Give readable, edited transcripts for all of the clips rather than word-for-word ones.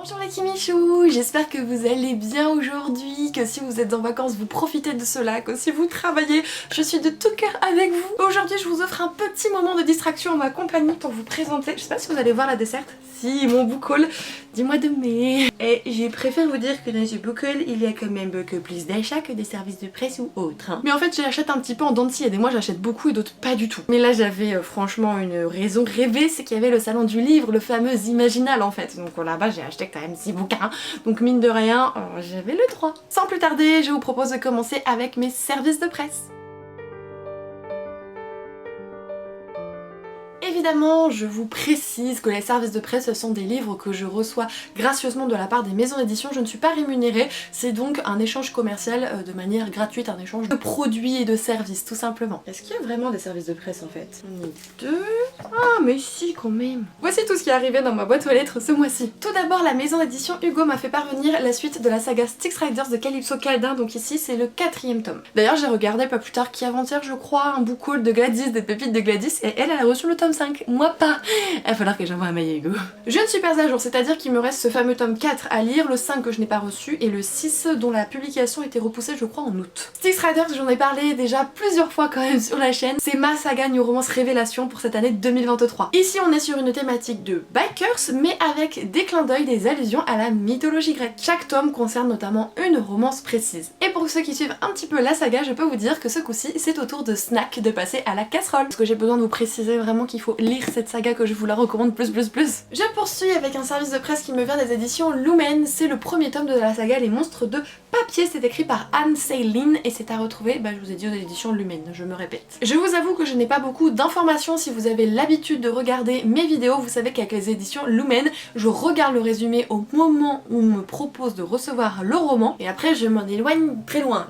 Bonjour les Kimichou, j'espère que vous allez bien aujourd'hui, que si vous êtes en vacances vous profitez de cela, que si vous travaillez, je suis de tout cœur avec vous. Aujourd'hui je vous offre un petit moment de distraction en ma compagnie pour vous présenter, je sais pas si vous allez voir la desserte, si mon book haul du mois de mai. Et je préfère vous dire que dans ce book haul il y a quand même beaucoup plus d'achats que des services de presse ou autres. Mais en fait j'achète un petit peu en dents de scie, et des mois j'achète beaucoup et d'autres pas du tout. Mais là j'avais franchement une raison rêvée, c'est qu'il y avait le salon du livre, le fameux Imaginal en fait. Donc là-bas j'ai acheté quand même 6 bouquins, donc mine de rien, j'avais le droit. Sans plus tarder, je vous propose de commencer avec mes services de presse. Évidemment, je vous précise que les services de presse, ce sont des livres que je reçois gracieusement de la part des maisons d'édition. Je ne suis pas rémunérée, c'est donc un échange commercial de manière gratuite, un échange de produits et de services, tout simplement. Est-ce qu'il y a vraiment des services de presse en fait? On est deux... Ah mais si quand même. Voici tout ce qui est arrivé dans ma boîte aux lettres ce mois-ci. Tout d'abord, la maison d'édition Hugo m'a fait parvenir la suite de la saga Styx Riders de Calypso Caldin, donc ici c'est le 4e tome. D'ailleurs j'ai regardé pas plus tard qu'avant-hier je crois un book haul de Gladys, des pépites de Gladys, et elle a reçu le tome 5, moi pas. Il va falloir que j'envoie un mail à Hugo. Je ne suis pas à jour, c'est-à-dire qu'il me reste ce fameux tome 4 à lire, le 5 que je n'ai pas reçu et le 6 dont la publication était repoussée je crois en août. Styx Riders, j'en ai parlé déjà plusieurs fois quand même sur la chaîne, c'est ma saga New Romance révélation pour cette année 2023. Ici on est sur une thématique de bikers mais avec des clins d'œil, des allusions à la mythologie grecque. Chaque tome concerne notamment une romance précise. Et pour ceux qui suivent un petit peu la saga, je peux vous dire que ce coup-ci c'est au tour de Snack de passer à la casserole. Parce que j'ai besoin de vous préciser vraiment qu'il faut lire cette saga, que je vous la recommande plus. Je poursuis avec un service de presse qui me vient des éditions Lumen, c'est le premier tome de la saga Les Monstres de Papier, c'est écrit par Anne Seylin et c'est à retrouver, je vous ai dit, aux éditions Lumen, je me répète. Je vous avoue que je n'ai pas beaucoup d'informations, si vous avez l'habitude de regarder mes vidéos, vous savez qu'avec les éditions Lumen, je regarde le résumé au moment où on me propose de recevoir le roman et après je m'en éloigne très loin.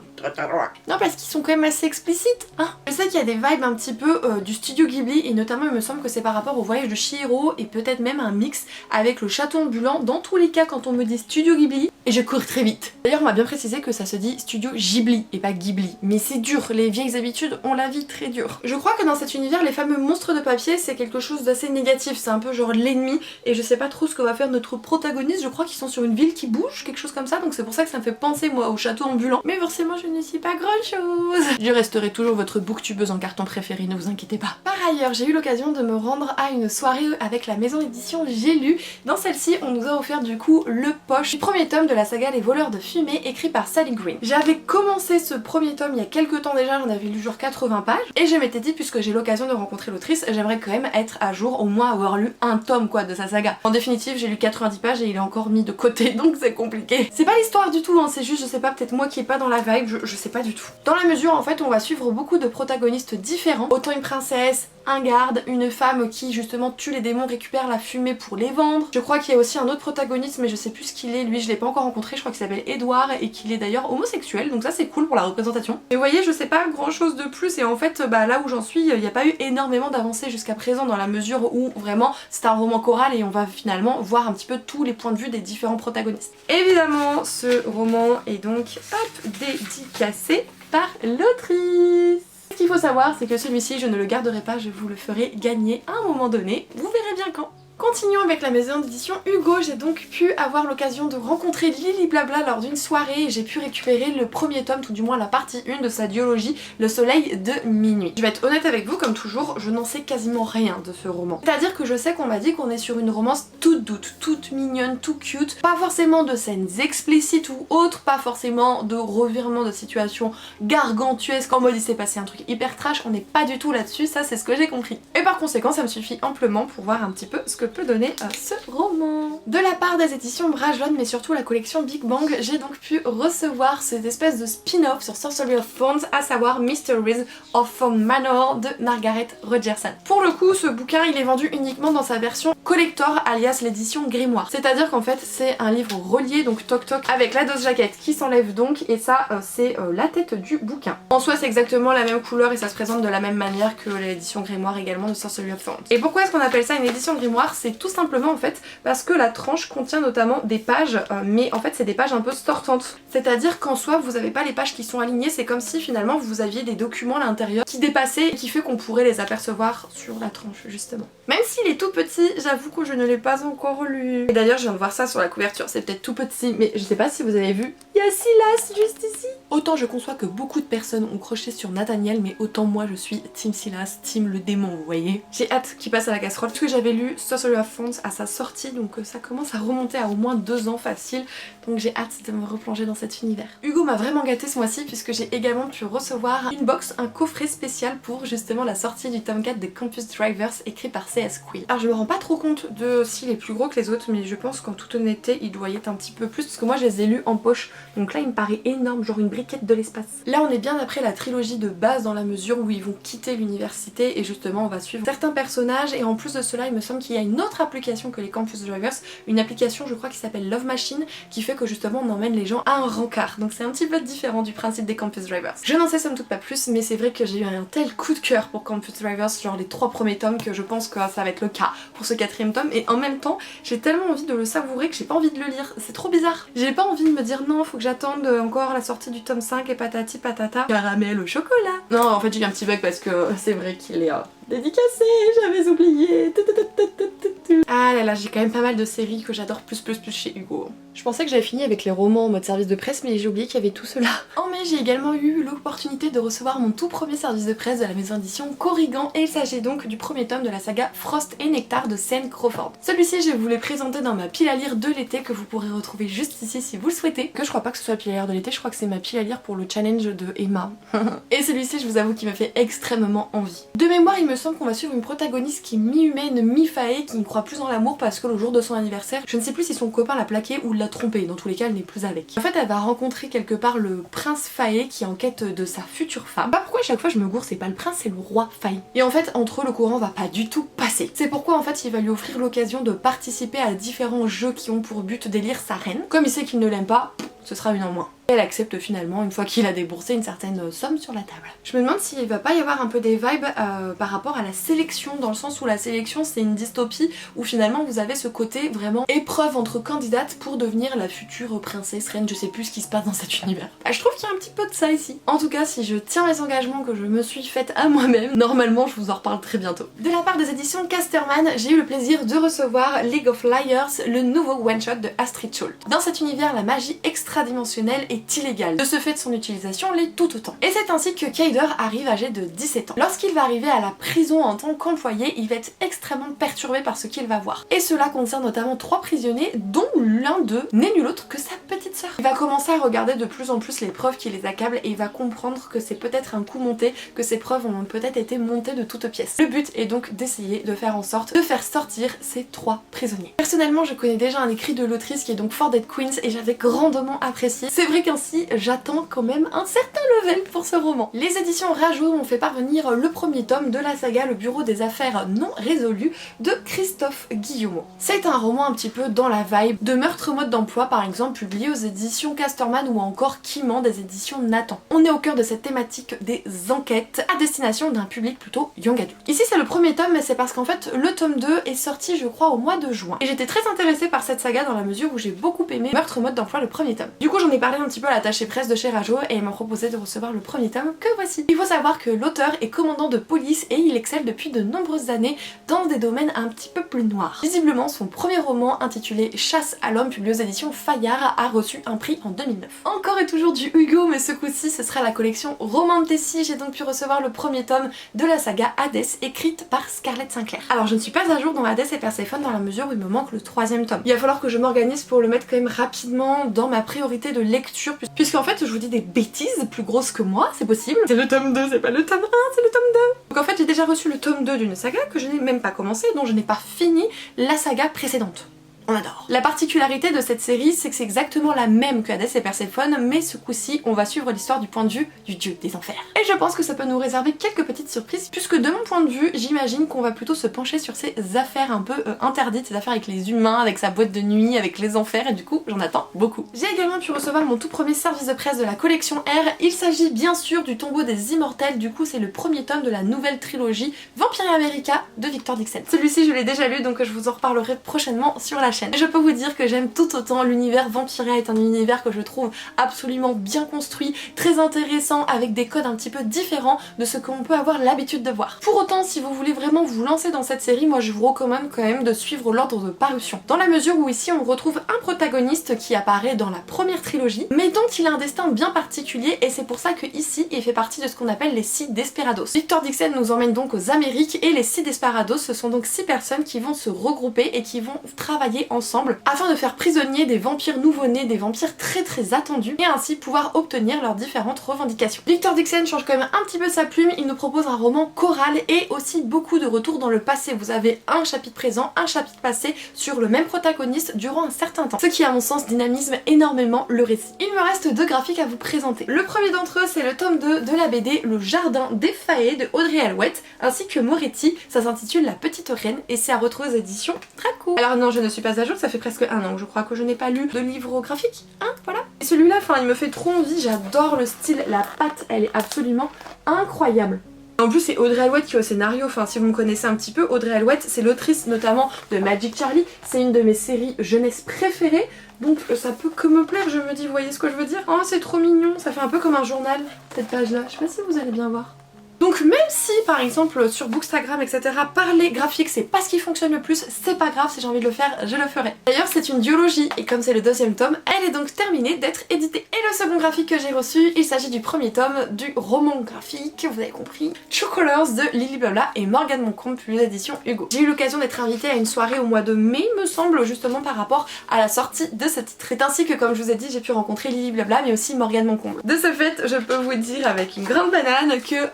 Non, parce qu'ils sont quand même assez explicites, hein. Je sais qu'il y a des vibes un petit peu du studio Ghibli et notamment il me semble que c'est par rapport au voyage de Chihiro et peut-être même un mix avec le château ambulant. Dans tous les cas, quand on me dit studio Ghibli, et je cours très vite. D'ailleurs on m'a bien précisé que ça se dit studio Ghibli et pas Ghibli, mais c'est dur, les vieilles habitudes ont la vie très dure. Je crois que dans cet univers les fameux monstres de papier c'est quelque chose d'assez négatif, c'est un peu genre l'ennemi et je sais pas trop ce que va faire notre protagoniste. Je crois qu'ils sont sur une ville qui bouge, quelque chose comme ça, donc c'est pour ça que ça me fait penser moi au château ambulant, mais forcément je ne suis pas grand chose. Je resterai toujours votre booktubeuse en carton préféré, ne vous inquiétez pas. Par ailleurs, j'ai eu l'occasion de me rendre à une soirée avec la maison d'édition J'ai lu. Dans celle-ci, on nous a offert du coup le poche du premier tome de la saga Les Voleurs de Fumée, écrit par Sally Green. J'avais commencé ce premier tome il y a quelques temps déjà, j'en avais lu genre 80 pages, et je m'étais dit, puisque j'ai l'occasion de rencontrer l'autrice, j'aimerais quand même être à jour, au moins avoir lu un tome quoi de sa saga. En définitive, j'ai lu 90 pages et il est encore mis de côté, donc c'est compliqué. C'est pas l'histoire du tout, hein, c'est juste, je sais pas, peut-être moi qui est pas dans la vibe, je sais pas du tout. Dans la mesure en fait on va suivre beaucoup de protagonistes différents, autant une princesse, un garde, une femme qui justement tue les démons, récupère la fumée pour les vendre. Je crois qu'il y a aussi un autre protagoniste mais je sais plus ce qu'il est, lui je l'ai pas encore rencontré, je crois qu'il s'appelle Edouard et qu'il est d'ailleurs homosexuel, donc ça c'est cool pour la représentation. Et vous voyez, je sais pas grand chose de plus et en fait là où j'en suis, il n'y a pas eu énormément d'avancées jusqu'à présent dans la mesure où vraiment c'est un roman choral et on va finalement voir un petit peu tous les points de vue des différents protagonistes. Évidemment ce roman est donc dédicacé par l'autrice. Ce qu'il faut savoir, c'est que celui-ci, je ne le garderai pas, je vous le ferai gagner à un moment donné, vous verrez bien quand. Continuons avec la maison d'édition Hugo, j'ai donc pu avoir l'occasion de rencontrer Lily Blabla lors d'une soirée et j'ai pu récupérer le premier tome, tout du moins la partie 1 de sa duologie, Le Soleil de Minuit. Je vais être honnête avec vous, comme toujours, je n'en sais quasiment rien de ce roman. C'est-à-dire que je sais qu'on m'a dit qu'on est sur une romance toute douce, toute mignonne, tout cute, pas forcément de scènes explicites ou autres, pas forcément de revirement de situation gargantuesque en mode il s'est passé un truc hyper trash, on n'est pas du tout là-dessus, ça c'est ce que j'ai compris. Et par conséquent, ça me suffit amplement pour voir un petit peu ce que peut donner ce roman. De la part des éditions Brajlon mais surtout la collection Big Bang, j'ai donc pu recevoir cette espèce de spin-off sur Sorcery of Thorns, à savoir Mysteries of Thorn Manor de Margaret Rogerson. Pour le coup, ce bouquin il est vendu uniquement dans sa version collector alias l'édition grimoire. C'est-à-dire qu'en fait c'est un livre relié, donc toc toc, avec la dose jaquette qui s'enlève donc et ça c'est la tête du bouquin. En soi c'est exactement la même couleur et ça se présente de la même manière que l'édition grimoire également de Sorcery of Thorns. Et pourquoi est-ce qu'on appelle ça une édition grimoire? c'est tout simplement en fait parce que la tranche contient notamment des pages, mais en fait c'est des pages un peu sortantes. C'est-à-dire qu'en soi vous n'avez pas les pages qui sont alignées, c'est comme si finalement vous aviez des documents à l'intérieur qui dépassaient et qui fait qu'on pourrait les apercevoir sur la tranche justement. Même s'il est tout petit, j'avoue que je ne l'ai pas encore lu. Et d'ailleurs je viens de voir ça sur la couverture, c'est peut-être tout petit, mais je sais pas si vous avez vu, il y a Silas juste ici. Autant je conçois que beaucoup de personnes ont croché sur Nathaniel, mais autant moi je suis Team Silas, Team le démon, vous voyez. J'ai hâte qu'il passe à la casserole, parce que j'avais lu Sorcery of Fonts à sa sortie, donc ça commence à remonter à au moins 2 ans facile, donc j'ai hâte de me replonger dans cet univers. Hugo m'a vraiment gâtée ce mois-ci, puisque j'ai également pu recevoir une box, un coffret spécial pour justement la sortie du tome 4 de Campus Drivers, écrit par C.S. Quill. Alors je me rends pas trop compte de s'il est plus gros que les autres, mais je pense qu'en toute honnêteté il doit y être un petit peu plus, parce que moi je les ai lus en poche, donc là il me paraît énorme, genre une briquette de l'espace. Là on est bien après la trilogie de base dans la mesure où ils vont quitter l'université et justement on va suivre certains personnages, et en plus de cela il me semble qu'il y a une autre application que les Campus Drivers, une application je crois qui s'appelle Love Machine, qui fait que justement on emmène les gens à un rencard, donc c'est un petit peu différent du principe des Campus Drivers. Je n'en sais somme toute pas plus, mais c'est vrai que j'ai eu un tel coup de cœur pour Campus Drivers, genre les 3 premiers tomes, que je pense que ça va être le cas pour ce 4e tome, et en même temps j'ai tellement envie de le savourer que j'ai pas envie de le lire, c'est trop bizarre. J'ai pas envie de me dire non faut que j'attende encore la sortie du tome 5 et patati patata, caramel au chocolat. Non en fait j'ai eu un petit bug parce que c'est vrai qu'il est dédicacé, j'avais oublié. Ah là là, j'ai quand même pas mal de séries que j'adore plus chez Hugo. Je pensais que j'avais fini avec les romans en mode service de presse, mais j'ai oublié qu'il y avait tout cela. En mai, j'ai également eu l'opportunité de recevoir mon tout premier service de presse de la maison d'édition Corrigan, et il s'agit donc du premier tome de la saga Frost et Nectar de Sean Crawford. Celui-ci, je vous l'ai présenté dans ma pile à lire de l'été, que vous pourrez retrouver juste ici si vous le souhaitez. Que je crois pas que ce soit la pile à lire de l'été, je crois que c'est ma pile à lire pour le challenge de Emma. Et celui-ci, je vous avoue qu'il m'a fait extrêmement envie. De mémoire, il me semble qu'on va suivre une protagoniste qui est mi-humaine, mi-faée, qui ne croit plus en l'amour parce que le jour de son anniversaire, je ne sais plus si son copain l'a plaqué ou l'a trompé, dans tous les cas elle n'est plus avec. En fait elle va rencontrer quelque part le prince faé qui est en quête de sa future femme. Pas pourquoi à chaque fois je me gourre, c'est pas le prince, c'est le roi faé. Et en fait entre eux le courant va pas du tout passer. C'est pourquoi en fait il va lui offrir l'occasion de participer à différents jeux qui ont pour but d'élire sa reine. Comme il sait qu'il ne l'aime pas, ce sera une en moins. Elle accepte finalement une fois qu'il a déboursé une certaine somme sur la table. Je me demande s'il va pas y avoir un peu des vibes par rapport à la sélection, dans le sens où la sélection c'est une dystopie où finalement vous avez ce côté vraiment épreuve entre candidates pour devenir la future princesse, reine, je sais plus ce qui se passe dans cet univers. Je trouve qu'il y a un petit peu de ça ici. En tout cas si je tiens les engagements que je me suis faite à moi-même, normalement je vous en reparle très bientôt. De la part des éditions Casterman, j'ai eu le plaisir de recevoir League of Liars, le nouveau one-shot de Astrid Schult. Dans cet univers, la magie extradimensionnelle est illégale. De ce fait, son utilisation l'est tout autant. Et c'est ainsi que Kaider arrive âgé de 17 ans. Lorsqu'il va arriver à la prison en tant qu'employé, il va être extrêmement perturbé par ce qu'il va voir. Et cela concerne notamment 3 prisonniers, dont l'un d'eux n'est nul autre que sa petite sœur. Il va commencer à regarder de plus en plus les preuves qui les accablent et il va comprendre que c'est peut-être un coup monté, que ces preuves ont peut-être été montées de toutes pièces. Le but est donc d'essayer de faire en sorte de faire sortir ces 3 prisonniers. Personnellement, je connais déjà un écrit de l'autrice qui est donc For Dead Queens et j'avais grandement apprécié. C'est vrai qu'ainsi j'attends quand même un certain level pour ce roman. Les éditions Rajo m'ont fait parvenir le premier tome de la saga Le Bureau des Affaires non résolues de Christophe Guillemot. C'est un roman un petit peu dans la vibe de Meurtre mode d'emploi par exemple, publié aux éditions Casterman, ou encore Kiman des éditions Nathan. On est au cœur de cette thématique des enquêtes à destination d'un public plutôt young adulte. Ici c'est le premier tome, mais c'est parce qu'en fait le tome 2 est sorti je crois au mois de juin. Et j'étais très intéressée par cette saga dans la mesure où j'ai beaucoup aimé Meurtre mode d'emploi le premier tome. Du coup j'en ai parlé un petit peu à l'attaché presse de chez Rajo et elle m'a proposé de recevoir le premier tome que voici. Il faut savoir que l'auteur est commandant de police et il excelle depuis de nombreuses années dans des domaines un petit peu plus noirs. Visiblement son premier roman intitulé Chasse à l'homme, publié aux éditions Fayard, a reçu un prix en 2009. Encore et toujours du Hugo, mais ce coup-ci ce sera la collection Romantasy. J'ai donc pu recevoir le premier tome de la saga Hades, écrite par Scarlett Sinclair. Alors je ne suis pas à jour dans Hades et Perséphone dans la mesure où il me manque le 3e tome. Il va falloir que je m'organise pour le mettre quand même rapidement dans ma priorité de lecture, puisqu'en fait je vous dis des bêtises plus grosses que moi, c'est possible. C'est le tome 2, c'est pas le tome 1, c'est le tome 2. Donc en fait j'ai déjà reçu le tome 2 d'une saga que je n'ai même pas commencé, dont je n'ai pas fini la saga précédente. on adore. La particularité de cette série, c'est que c'est exactement la même que Hadès et Perséphone, mais ce coup-ci, on va suivre l'histoire du point de vue du dieu des enfers. Et je pense que ça peut nous réserver quelques petites surprises, puisque de mon point de vue, j'imagine qu'on va plutôt se pencher sur ces affaires un peu interdites, ces affaires avec les humains, avec sa boîte de nuit, avec les enfers, et du coup, j'en attends beaucoup. J'ai également pu recevoir mon tout premier service de presse de la collection R. Il s'agit bien sûr du Tombeau des Immortels, du coup c'est le premier tome de la nouvelle trilogie Vampyria America de Victor Dixon. Celui-ci je l'ai déjà lu, donc je vous en reparlerai prochainement sur la chaîne. Et je peux vous dire que j'aime tout autant l'univers Vampyria, est un univers que je trouve absolument bien construit, très intéressant, avec des codes un petit peu différents de ce qu'on peut avoir l'habitude de voir. Pour autant, si vous voulez vraiment vous lancer dans cette série, moi je vous recommande quand même de suivre l'ordre de parution. Dans la mesure où ici on retrouve un protagoniste qui apparaît dans la première trilogie, mais dont il a un destin bien particulier, et c'est pour ça que ici il fait partie de ce qu'on appelle les 6 Desperados. Victor Dixon nous emmène donc aux Amériques, et les 6 Desperados, ce sont donc 6 personnes qui vont se regrouper et qui vont travailler ensemble afin de faire prisonnier des vampires nouveau-nés, des vampires très attendus, et ainsi pouvoir obtenir leurs différentes revendications. Victor Dixon change quand même un petit peu sa plume, il nous propose un roman choral et aussi beaucoup de retours dans le passé. Vous avez un chapitre présent, un chapitre passé sur le même protagoniste durant un certain temps, ce qui à mon sens dynamise énormément le récit. Il me reste 2 graphiques à vous présenter. Le premier d'entre eux, c'est le tome 2 de la BD Le Jardin des Faées de Audrey Alouette ainsi que Moretti. Ça s'intitule La Petite Reine et c'est à retrouver aux éditions Draco. Alors non, je ne suis pas à jour, ça fait presque un an que je crois que je n'ai pas lu de livre graphique, hein, voilà. Et celui-là, enfin, il me fait trop envie, j'adore le style, la patte, elle est absolument incroyable. En plus c'est Audrey Alouette qui est au scénario, enfin si vous me connaissez un petit peu, Audrey Alouette c'est l'autrice notamment de Magic Charlie, c'est une de mes séries jeunesse préférées, donc ça peut que me plaire, je me dis, vous voyez ce que je veux dire? Oh c'est trop mignon, ça fait un peu comme un journal cette page là, je sais pas si vous allez bien voir. Donc même si par exemple sur Bookstagram etc parler graphique c'est pas ce qui fonctionne le plus, c'est pas grave, si j'ai envie de le faire, je le ferai. D'ailleurs c'est une duologie et comme c'est le 2e tome, elle est donc terminée d'être éditée. Et le second graphique que j'ai reçu, il s'agit du premier tome du roman graphique, vous avez compris, True Colors de Lily Blabla et Morgane Moncombe, plus l'édition Hugo. J'ai eu l'occasion d'être invitée à une soirée au mois de mai me semble, justement par rapport à la sortie de ce titre. C'est ainsi que comme je vous ai dit j'ai pu rencontrer Lily Blabla mais aussi Morgane Moncombe. De ce fait je peux vous dire avec une grande banane que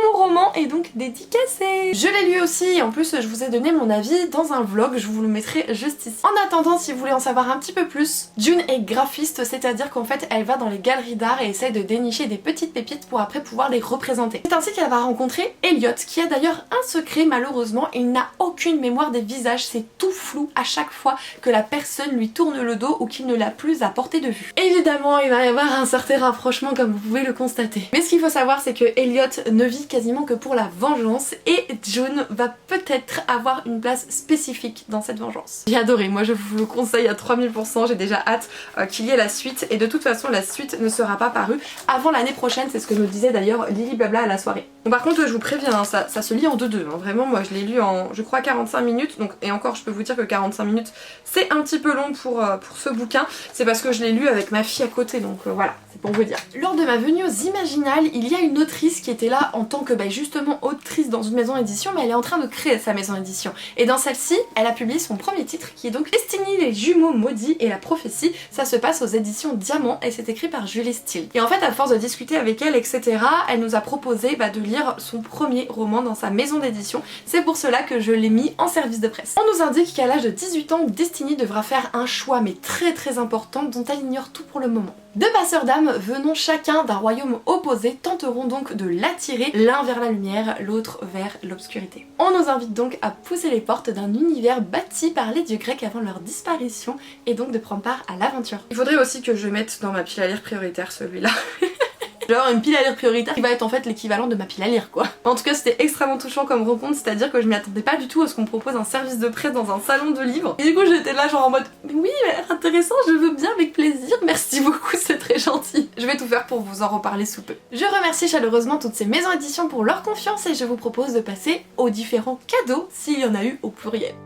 mon roman est donc dédicacé. Je l'ai lu aussi et en plus je vous ai donné mon avis dans un vlog, je vous le mettrai juste ici. En attendant, si vous voulez en savoir un petit peu plus, June est graphiste, c'est-à-dire qu'en fait elle va dans les galeries d'art et essaie de dénicher des petites pépites pour après pouvoir les représenter. C'est ainsi qu'elle va rencontrer Elliot, qui a d'ailleurs un secret malheureusement, il n'a aucune mémoire des visages, c'est tout flou à chaque fois que la personne lui tourne le dos ou qu'il ne l'a plus à portée de vue. Évidemment il va y avoir un certain rapprochement comme vous pouvez le constater. Mais ce qu'il faut savoir c'est que Elliot ne vit quasiment que pour la vengeance et June va peut-être avoir une place spécifique dans cette vengeance. J'ai adoré, moi je vous le conseille à 3000%, j'ai déjà hâte qu'il y ait la suite et de toute façon la suite ne sera pas parue avant l'année prochaine, c'est ce que nous disait d'ailleurs Lily Blabla à la soirée. Bon, par contre je vous préviens, hein, ça se lit en 2-2, hein. Vraiment moi je l'ai lu en je crois 45 minutes, donc, et encore je peux vous dire que 45 minutes c'est un petit peu long pour ce bouquin, c'est parce que je l'ai lu avec ma fille à côté, donc voilà, c'est pour vous dire. Lors de ma venue aux Imaginales, il y a une autrice qui était là en tant que justement autrice dans une maison d'édition, mais elle est en train de créer sa maison d'édition. Et dans celle-ci, elle a publié son premier titre qui est donc Destiny, les jumeaux maudits et la prophétie. Ça se passe aux éditions Diamant et c'est écrit par Julie Steele. Et en fait, à force de discuter avec elle, etc., elle nous a proposé de lire son premier roman dans sa maison d'édition. C'est pour cela que je l'ai mis en service de presse. On nous indique qu'à l'âge de 18 ans, Destiny devra faire un choix, mais très important, dont elle ignore tout pour le moment. Deux passeurs d'âmes venant chacun d'un royaume opposé tenteront donc de l'attirer, l'un vers la lumière, l'autre vers l'obscurité. On nous invite donc à pousser les portes d'un univers bâti par les dieux grecs avant leur disparition et donc de prendre part à l'aventure. Il faudrait aussi que je mette dans ma pile à lire prioritaire celui-là. Genre une pile à lire prioritaire qui va être en fait l'équivalent de ma pile à lire quoi. En tout cas c'était extrêmement touchant comme rencontre, c'est-à-dire que je m'y attendais pas du tout à ce qu'on me propose un service de presse dans un salon de livres. Et du coup j'étais là genre en mode mais oui mais intéressant, je veux bien avec plaisir, merci beaucoup, c'est très gentil. Je vais tout faire pour vous en reparler sous peu. Je remercie chaleureusement toutes ces maisons d'édition pour leur confiance et je vous propose de passer aux différents cadeaux s'il y en a eu au pluriel.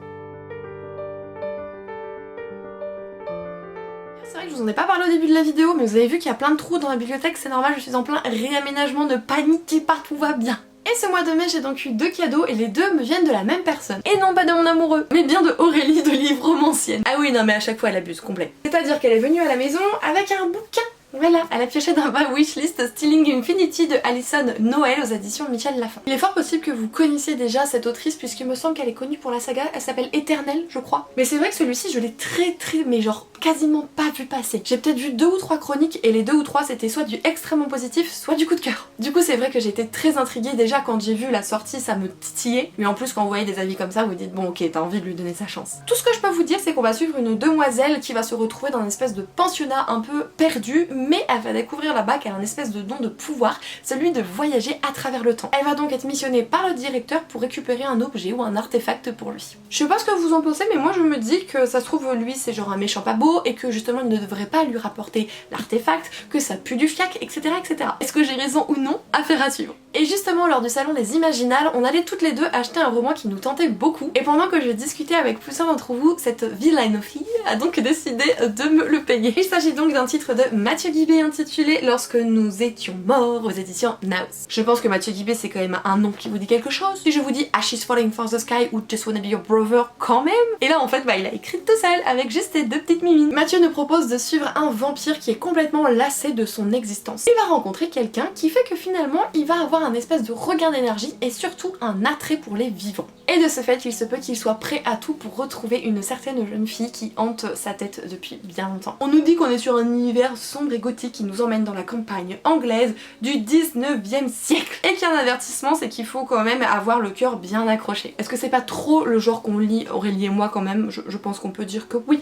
C'est vrai que je vous en ai pas parlé au début de la vidéo, mais vous avez vu qu'il y a plein de trous dans la bibliothèque, c'est normal, je suis en plein réaménagement, ne paniquez pas, tout va bien. Et ce mois de mai, j'ai donc eu 2 cadeaux et les deux me viennent de la même personne. Et non pas de mon amoureux, mais bien de Aurélie de Livre Romancienne. Ah oui, non mais à chaque fois elle abuse, complet. C'est-à-dire qu'elle est venue à la maison avec un bouquin Voilà, elle a pioché dans ma wishlist Stealing Infinity de Alison Noël aux éditions Michel Lafon. Il est fort possible que vous connaissiez déjà cette autrice puisqu'il me semble qu'elle est connue pour la saga, elle s'appelle Éternelle je crois. Mais c'est vrai que celui-ci je l'ai très mais genre quasiment pas vu passer. J'ai peut-être vu 2 ou 3 chroniques et les 2 ou 3 c'était soit du extrêmement positif, soit du coup de cœur. Du coup c'est vrai que j'ai été très intriguée déjà quand j'ai vu la sortie, ça me titillait. Mais en plus quand vous voyez des avis comme ça vous dites bon ok t'as envie de lui donner sa chance. Tout ce que je peux vous dire c'est qu'on va suivre une demoiselle qui va se retrouver dans une espèce de pensionnat un peu perdu, mais elle va découvrir là-bas qu'elle a un espèce de don de pouvoir, celui de voyager à travers le temps. Elle va donc être missionnée par le directeur pour récupérer un objet ou un artefact pour lui. Je sais pas ce que vous en pensez mais moi je me dis que ça se trouve lui c'est genre un méchant pas beau et que justement il ne devrait pas lui rapporter l'artefact, que ça pue du fiac, etc. etc. Est-ce que j'ai raison ou non? Affaire à suivre. Et justement lors du salon des Imaginales, on allait toutes les deux acheter un roman qui nous tentait beaucoup et pendant que je discutais avec plusieurs d'entre vous, cette vilaine fille a donc décidé de me le payer. Il s'agit donc d'un titre de Mathieu Guibé intitulé Lorsque nous étions morts aux éditions Naus. Je pense que Mathieu Guibé c'est quand même un nom qui vous dit quelque chose. Si je vous dis Ashes Falling from the Sky ou Just Wanna Be Your Brother quand même. Et là en fait bah il a écrit tout seul avec juste ces 2 petites mimines. Mathieu nous propose de suivre un vampire qui est complètement lassé de son existence. Il va rencontrer quelqu'un qui fait que finalement il va avoir un espèce de regain d'énergie et surtout un attrait pour les vivants. Et de ce fait il se peut qu'il soit prêt à tout pour retrouver une certaine jeune fille qui hante sa tête depuis bien longtemps. On nous dit qu'on est sur un univers sombre et gothique qui nous emmène dans la campagne anglaise du 19e siècle. Et qu'il y a un avertissement, c'est qu'il faut quand même avoir le cœur bien accroché. Est-ce que c'est pas trop le genre qu'on lit Aurélie et moi quand même? Je pense qu'on peut dire que oui.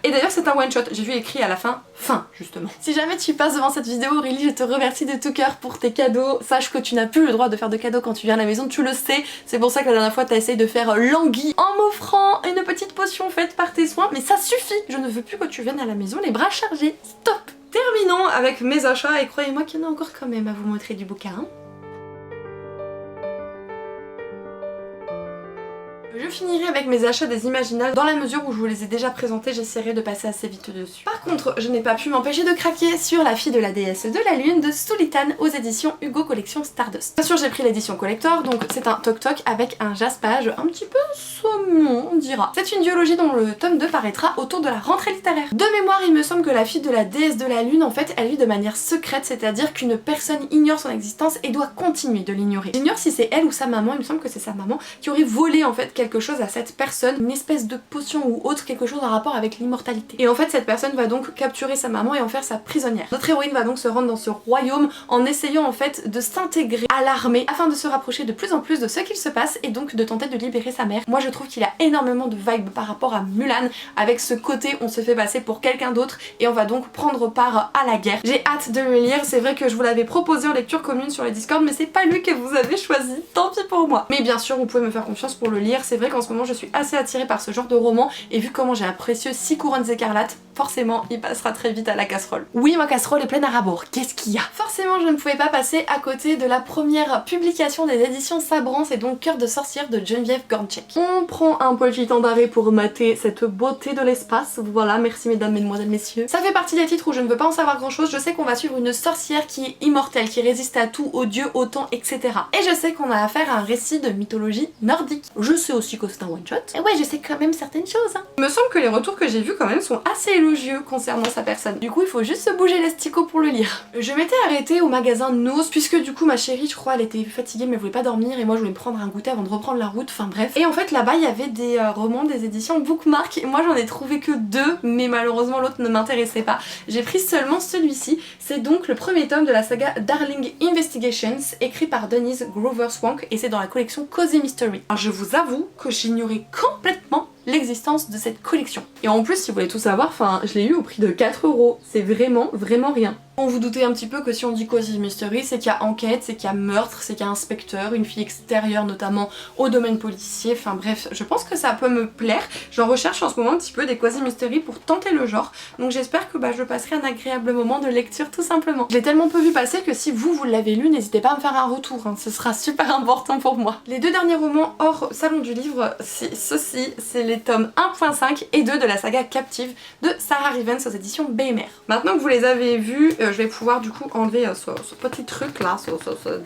Et d'ailleurs c'est un one shot, j'ai vu écrit à la fin justement. Si jamais tu passes devant cette vidéo Aurélie, je te remercie de tout cœur pour tes cadeaux. Sache que tu n'as plus le droit de faire de cadeaux quand tu viens à la maison, tu le sais. C'est pour ça que la dernière fois t'as essayé de faire languie en m'offrant une petite potion faite par tes soins, mais ça suffit. Je ne veux plus que tu viennes à la maison les bras chargés. Stop. Terminons avec mes achats et croyez-moi qu'il y en a encore quand même à vous montrer du bouquin. Je finirai avec mes achats des Imaginales dans la mesure où je vous les ai déjà présentés, j'essaierai de passer assez vite dessus. Par contre, je n'ai pas pu m'empêcher de craquer sur La fille de la déesse de la lune de Sullitan aux éditions Hugo Collection Stardust. Bien sûr j'ai pris l'édition collector, donc c'est un toc-toc avec un jaspage un petit peu saumon on dira. C'est une duologie dont le tome 2 paraîtra autour de la rentrée littéraire. De mémoire il me semble que la fille de la déesse de la lune en fait elle vit de manière secrète, c'est-à-dire qu'une personne ignore son existence et doit continuer de l'ignorer. J'ignore si c'est elle ou sa maman, il me semble que c'est sa maman qui aurait volé en fait quelque chose à cette personne, une espèce de potion ou autre, quelque chose en rapport avec l'immortalité. Et en fait cette personne va donc capturer sa maman et en faire sa prisonnière. Notre héroïne va donc se rendre dans ce royaume en essayant en fait de s'intégrer à l'armée afin de se rapprocher de plus en plus de ce qu'il se passe et donc de tenter de libérer sa mère. Moi je trouve qu'il a énormément de vibes par rapport à Mulan avec ce côté on se fait passer pour quelqu'un d'autre et on va donc prendre part à la guerre. J'ai hâte de le lire, c'est vrai que je vous l'avais proposé en lecture commune sur le Discord mais c'est pas lui que vous avez choisi, tant pis pour moi. Mais bien sûr vous pouvez me faire confiance pour le lire, c'est vrai qu'en ce moment je suis assez attirée par ce genre de roman et vu comment j'ai un précieux 6 couronnes écarlates, forcément il passera très vite à la casserole. Oui ma casserole est pleine à rabord, qu'est-ce qu'il y a? Forcément je ne pouvais pas passer à côté de la première publication des éditions Sabrance et donc Cœur de sorcière de Geneviève Gornchek. On prend un petit temps d'arrêt pour mater cette beauté de l'espace, voilà merci mesdames, mesdemoiselles, messieurs. Ça fait partie des titres où je ne veux pas en savoir grand chose, je sais qu'on va suivre une sorcière qui est immortelle, qui résiste à tout, aux dieux, au temps, etc. Et je sais qu'on a affaire à un récit de mythologie nordique. Je sais aussi que c'est un one shot. Et ouais je sais quand même certaines choses hein. Il me semble que les retours que j'ai vus quand même sont assez élogieux concernant sa personne. Du coup il faut juste se bouger l'astico pour le lire. Je m'étais arrêtée au magasin Nose puisque du coup ma chérie je crois elle était fatiguée mais elle voulait pas dormir et moi je voulais me prendre un goûter avant de reprendre la route, enfin bref. Et en fait là-bas il y avait des romans des éditions Bookmark et moi j'en ai trouvé que 2 mais malheureusement l'autre ne m'intéressait pas. J'ai pris seulement celui-ci. C'est donc le premier tome de la saga Darling Investigations écrit par Denise Grover Swank et c'est dans la collection Cozy Mystery. Alors je vous avoue que j'ignorais complètement l'existence de cette collection. Et en plus si vous voulez tout savoir, enfin je l'ai eu au prix de 4 €. C'est vraiment rien. On vous doutez un petit peu que si on dit Cozy Mystery, c'est qu'il y a enquête, c'est qu'il y a meurtre, c'est qu'il y a inspecteur, une fille extérieure notamment au domaine policier, enfin bref, je pense que ça peut me plaire. J'en recherche en ce moment un petit peu des Cozy Mystery pour tenter le genre, donc j'espère que je passerai un agréable moment de lecture tout simplement. Je l'ai tellement peu vu passer que si vous l'avez lu, n'hésitez pas à me faire un retour, hein, ce sera super important pour moi. Les 2 derniers romans hors salon du livre, c'est ceci, c'est les tomes 1.5 et 2 de la saga Captive de Sarah Rivens aux éditions BMR. Maintenant que vous les avez vus, je vais pouvoir du coup enlever ce petit truc là, ce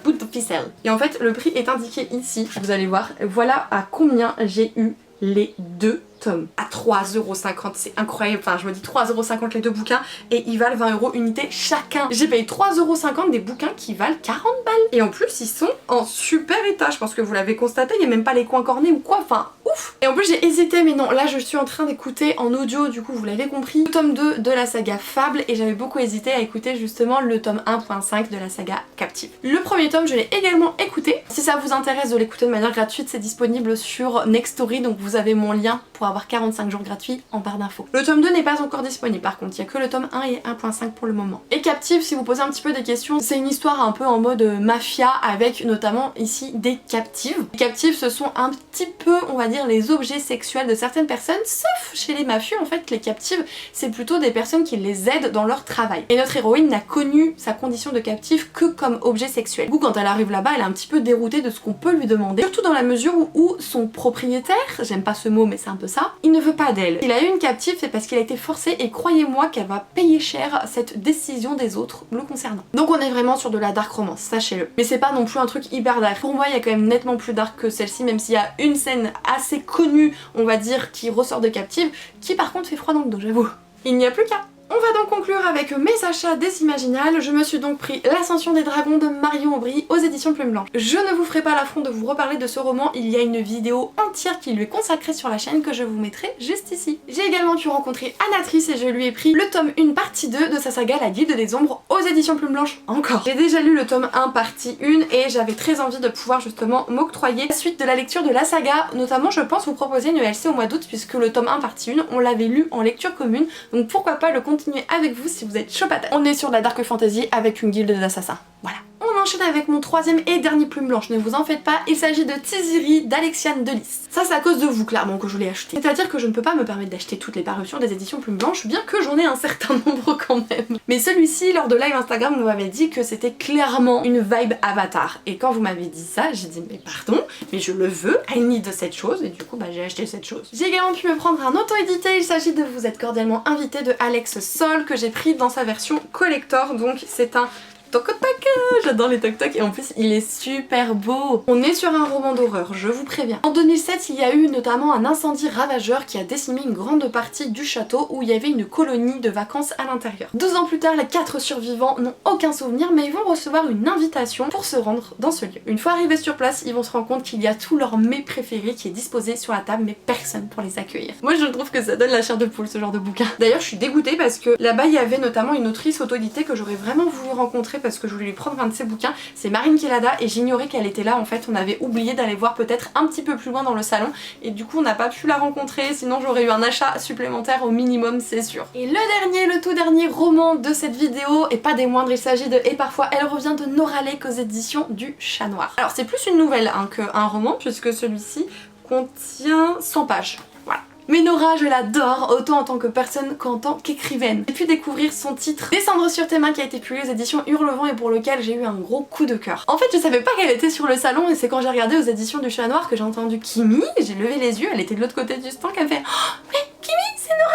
bout de ficelle. Et en fait le prix est indiqué ici, vous allez voir, voilà à combien j'ai eu les deux tomes à 3,50€, c'est incroyable, enfin je me dis 3,50€ les deux bouquins et ils valent 20€ unité chacun. J'ai payé 3,50€ des bouquins qui valent 40 balles et en plus ils sont en super état, je pense que vous l'avez constaté, il n'y a même pas les coins cornés ou quoi, enfin ouf. Et en plus j'ai hésité mais non, là je suis en train d'écouter en audio, du coup vous l'avez compris, le tome 2 de la saga Fable et j'avais beaucoup hésité à écouter justement le tome 1.5 de la saga Captive. Le premier tome je l'ai également écouté, si ça vous intéresse de l'écouter de manière gratuite c'est disponible sur Nextory, donc vous avez mon lien pour avoir 45 jours gratuits en barre d'infos. Le tome 2 n'est pas encore disponible par contre, il n'y a que le tome 1 et 1.5 pour le moment. Et Captive, si vous posez un petit peu des questions, c'est une histoire un peu en mode mafia avec notamment ici des captives. Les captives ce sont un petit peu, on va dire, les objets sexuels de certaines personnes, sauf chez les mafieux en fait, les captives c'est plutôt des personnes qui les aident dans leur travail. Et notre héroïne n'a connu sa condition de captive que comme objet sexuel. Du coup quand elle arrive là-bas elle est un petit peu déroutée de ce qu'on peut lui demander, surtout dans la mesure où son propriétaire, j'aime pas ce mot mais c'est un peu ça, il ne veut pas d'elle. Il a eu une captive, c'est parce qu'il a été forcé et croyez-moi qu'elle va payer cher cette décision des autres le concernant. Donc on est vraiment sur de la dark romance, sachez-le. Mais c'est pas non plus un truc hyper dark. Pour moi il y a quand même nettement plus dark que celle-ci, même s'il y a une scène assez connue, on va dire, qui ressort de Captive, qui par contre fait froid dans le dos, j'avoue. Il n'y a plus qu'à. On va donc conclure avec mes achats des Imaginales. Je me suis donc pris L'Ascension des Dragons de Marion Aubry aux éditions Plume Blanche. Je ne vous ferai pas l'affront de vous reparler de ce roman, il y a une vidéo entière qui lui est consacrée sur la chaîne que je vous mettrai juste ici. J'ai également pu rencontrer Anatrice et je lui ai pris le tome 1 partie 2 de sa saga La Guilde des Ombres aux éditions Plume Blanche encore. J'ai déjà lu le tome 1 partie 1 et j'avais très envie de pouvoir justement m'octroyer la suite de la lecture de la saga, notamment je pense vous proposer une ELC au mois d'août puisque le tome 1 partie 1 on l'avait lu en lecture commune, donc pourquoi pas le continuer avec vous si vous êtes chaud patate. On est sur de la dark fantasy avec une guilde d'assassins. Voilà. On enchaîne avec mon troisième et dernier Plume Blanche, ne vous en faites pas, il s'agit de Tiziri d'Alexiane Delis. Ça c'est à cause de vous clairement que je l'ai acheté. C'est-à-dire que je ne peux pas me permettre d'acheter toutes les parutions des éditions Plume Blanche, bien que j'en ai un certain nombre quand même. Mais celui-ci, lors de live Instagram, vous m'avez dit que c'était clairement une vibe Avatar. Et quand vous m'avez dit ça, j'ai dit mais pardon, mais je le veux, I need cette chose, et du coup bah j'ai acheté cette chose. J'ai également pu me prendre un auto-édité, il s'agit de Vous êtes cordialement invité de Alex Sol, que j'ai pris dans sa version collector, donc c'est un toc-toc, j'adore les toc-toc et en plus il est super beau. On est sur un roman d'horreur, je vous préviens. En 2007 il y a eu notamment un incendie ravageur qui a décimé une grande partie du château où il y avait une colonie de vacances à l'intérieur. 12 ans plus tard, les 4 survivants n'ont aucun souvenir mais ils vont recevoir une invitation pour se rendre dans ce lieu. Une fois arrivés sur place, ils vont se rendre compte qu'il y a tout leur mets préféré qui est disposé sur la table mais personne pour les accueillir. Moi je trouve que ça donne la chair de poule ce genre de bouquin. D'ailleurs je suis dégoûtée parce que là-bas il y avait notamment une autrice auto-éditée que j'aurais vraiment voulu rencontrer parce que je voulais lui prendre un de ses bouquins, c'est Marine Kelada et j'ignorais qu'elle était là en fait, on avait oublié d'aller voir peut-être un petit peu plus loin dans le salon et du coup on n'a pas pu la rencontrer, sinon j'aurais eu un achat supplémentaire au minimum c'est sûr. Et le tout dernier roman de cette vidéo, et pas des moindres, il s'agit de Et parfois elle revient de Nora Lake aux éditions du Chat Noir. Alors c'est plus une nouvelle hein, qu'un roman puisque celui-ci contient 100 pages. Voilà. Mais Nora, je l'adore, autant en tant que personne qu'en tant qu'écrivaine. J'ai pu découvrir son titre Descendre sur tes mains qui a été publié aux éditions Hurlevent et pour lequel j'ai eu un gros coup de cœur. En fait je savais pas qu'elle était sur le salon et c'est quand j'ai regardé aux éditions du Chat Noir que j'ai entendu Kimi, j'ai levé les yeux, elle était de l'autre côté du stand, qu'elle fait oh, mais Kimi c'est Nora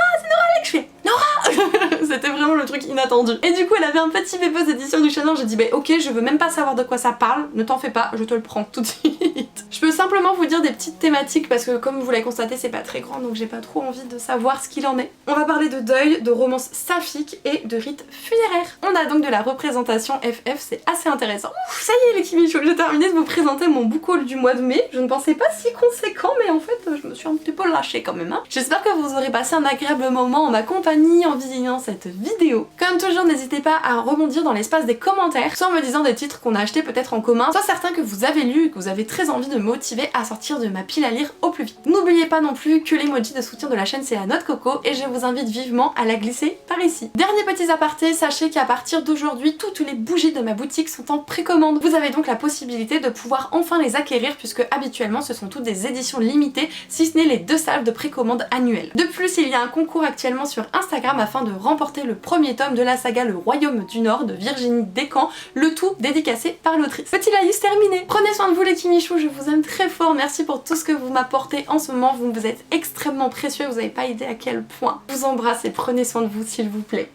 Alex, je fais Nora. C'était vraiment le truc inattendu. Et du coup elle avait un petit bébé aux éditions du Chat Noir, j'ai dit bah ok je veux même pas savoir de quoi ça parle, ne t'en fais pas, je te le prends tout de suite. Je peux simplement vous dire des petites thématiques parce que comme vous l'avez constaté c'est pas très grand donc j'ai pas trop envie de savoir ce qu'il en est. On va parler de deuil, de romance saphique et de rites funéraires. On a donc de la représentation FF, c'est assez intéressant. Ouf, ça y est les Kimichou, j'ai terminé de vous présenter mon book haul du mois de mai. Je ne pensais pas si conséquent mais en fait je me suis un petit peu lâchée quand même hein. J'espère que vous aurez passé un agréable moment en ma compagnie en visionnant cette vidéo. Comme toujours n'hésitez pas à rebondir dans l'espace des commentaires, soit en me disant des titres qu'on a achetés peut-être en commun, soit certains que vous avez lus et que vous avez très envie de me motiver à sortir de ma pile à lire au plus vite. N'oubliez pas non plus que l'emoji de soutien de la chaîne c'est la noix de coco et je vous invite vivement à la glisser par ici. Dernier petit aparté, sachez qu'à partir d'aujourd'hui toutes les bougies de ma boutique sont en précommande. Vous avez donc la possibilité de pouvoir enfin les acquérir puisque habituellement ce sont toutes des éditions limitées si ce n'est les 2 salves de précommande annuelles. De plus il y a un concours actuellement sur Instagram afin de remporter le premier tome de la saga Le Royaume du Nord de Virginie Despentes, le tout dédicacé par l'autrice. Petit laïus terminé. Prenez soin de vous les Kimichou, je vous aime très fort, merci pour tout ce que vous m'apportez en ce moment, vous êtes extrêmement précieux, vous n'avez pas idée à quel point. Je vous embrasse et prenez soin de vous s'il vous plaît.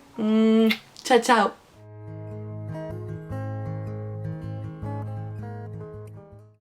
Ciao ciao.